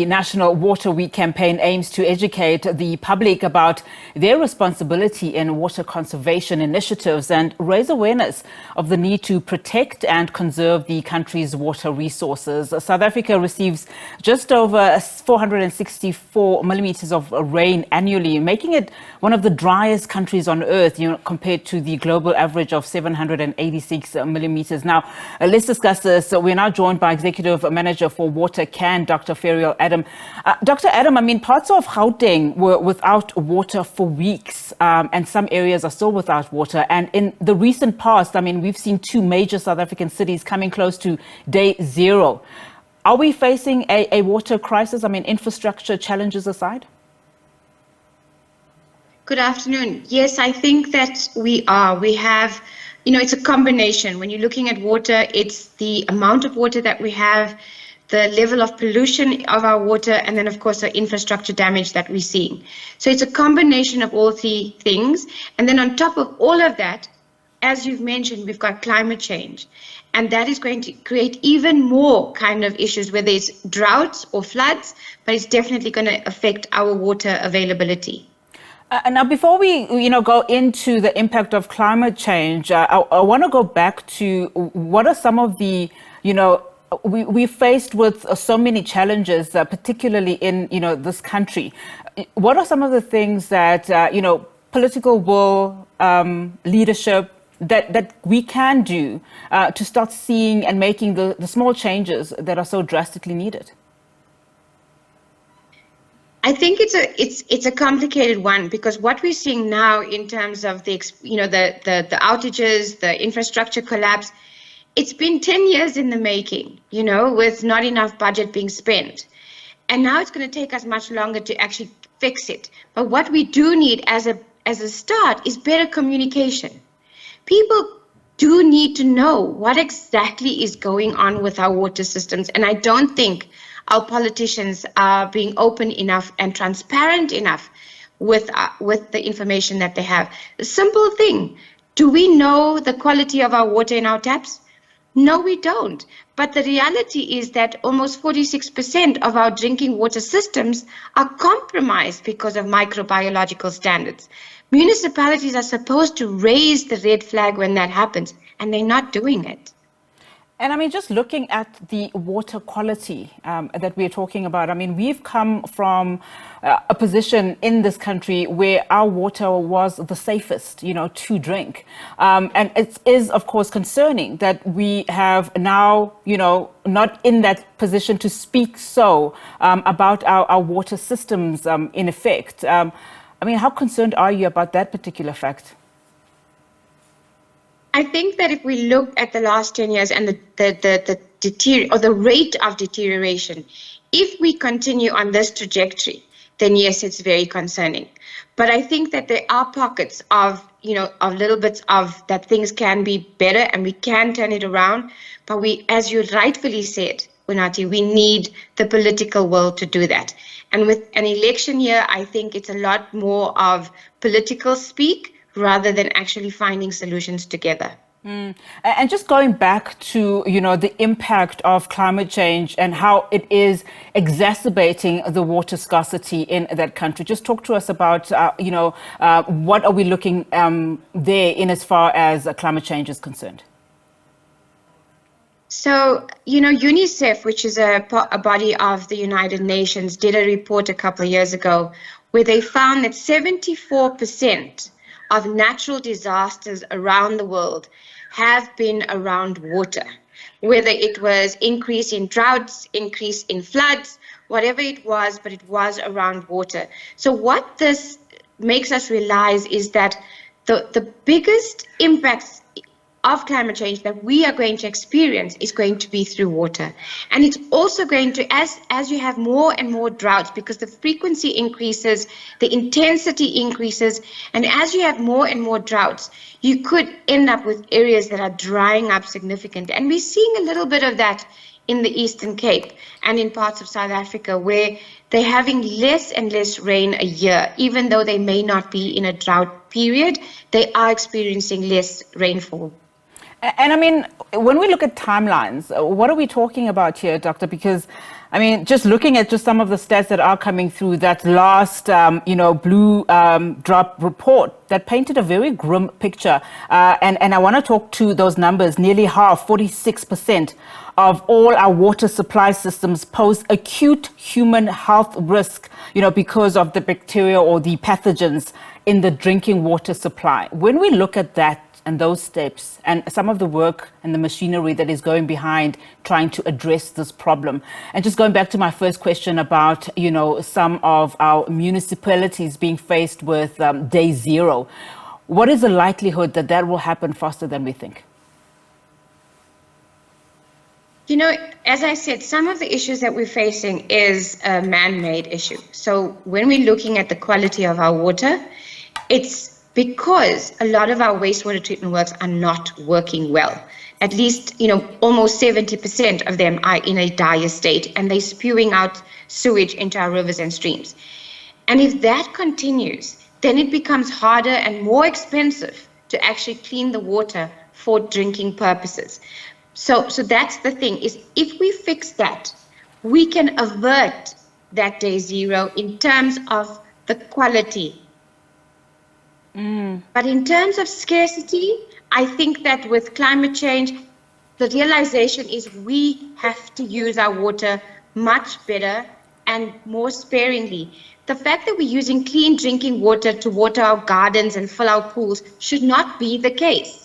the National Water Week campaign aims to educate the public about their responsibility in water conservation initiatives and raise awareness of the need to protect and conserve the country's water resources. South Africa receives just over 464 millimeters of rain annually, making it one of the driest countries on earth, compared to the global average of 786 millimeters. Now, let's discuss this. We're now joined by Executive Manager for WaterCAN, Dr. Ferrial Adam. Dr. Adam, parts of Gauteng were without water for weeks, and some areas are still without water. And in the recent past, we've seen two major South African cities coming close to day zero. Are we facing a water crisis? Infrastructure challenges aside? Good afternoon. Yes, I think that we are. We have, it's a combination. When you're looking at water, it's the amount of water that we have, the level of pollution of our water, and then, of course, the infrastructure damage that we're seeing. So it's a combination of all three things. And then on top of all of that, as you've mentioned, we've got climate change. And that is going to create even more kind of issues, whether it's droughts or floods, but it's definitely going to affect our water availability. Now, before we, go into the impact of climate change, I want to go back to what are some of the, we're faced with so many challenges, particularly in, this country. What are some of the things that, political will, leadership, that we can do to start seeing and making the small changes that are so drastically needed? I think it's a complicated one, because what we're seeing now in terms of the outages, the infrastructure collapse, it's been 10 years in the making, with not enough budget being spent. And now it's going to take us much longer to actually fix it. But what we do need as a start is better communication. People do need to know what exactly is going on with our water systems. And I don't think our politicians are being open enough and transparent enough with the information that they have. A simple thing, do we know the quality of our water in our taps? No, we don't. But the reality is that almost 46% of our drinking water systems are compromised because of microbiological standards. Municipalities are supposed to raise the red flag when that happens, and they're not doing it. And just looking at the water quality that we're talking about, we've come from a position in this country where our water was the safest, to drink. And it is, of course, concerning that we have now, not in that position to speak about our water systems in effect. How concerned are you about that particular fact? I think that if we look at the last 10 years and the rate of deterioration, if we continue on this trajectory, then yes, it's very concerning. But I think that there are pockets of little bits of that things can be better and we can turn it around. But we, as you rightfully said, Unati, we need the political will to do that. And with an election year, I think it's a lot more of political speak rather than actually finding solutions together. And just going back to, the impact of climate change and how it is exacerbating the water scarcity in that country. Just talk to us about, what are we looking there in as far as climate change is concerned? So, UNICEF, which is a body of the United Nations, did a report a couple of years ago where they found that 74% of natural disasters around the world have been around water, whether it was increase in droughts, increase in floods, whatever it was, but it was around water. So what this makes us realize is that the biggest impacts of climate change that we are going to experience is going to be through water. And it's also going to, as you have more and more droughts, because the frequency increases, the intensity increases, and as you have more and more droughts, you could end up with areas that are drying up significantly. And we're seeing a little bit of that in the Eastern Cape and in parts of South Africa, where they're having less and less rain a year. Even though they may not be in a drought period, they are experiencing less rainfall. And when we look at timelines, what are we talking about here, Doctor? Because I mean, just looking at just some of the stats that are coming through that last, blue drop report that painted a very grim picture. And I want to talk to those numbers. Nearly half, 46% of all our water supply systems pose acute human health risk, because of the bacteria or the pathogens in the drinking water supply. When we look at that, and those steps and some of the work and the machinery that is going behind trying to address this problem. And just going back to my first question about, some of our municipalities being faced with day zero. What is the likelihood that that will happen faster than we think? As I said, some of the issues that we're facing is a man-made issue. So when we're looking at the quality of our water, it's because a lot of our wastewater treatment works are not working well. At least, almost 70% of them are in a dire state, and they're spewing out sewage into our rivers and streams. And if that continues, then it becomes harder and more expensive to actually clean the water for drinking purposes. So that's the thing, is if we fix that, we can avert that day zero in terms of the quality. But in terms of scarcity, I think that with climate change, the realization is we have to use our water much better and more sparingly. The fact that we're using clean drinking water to water our gardens and fill our pools should not be the case.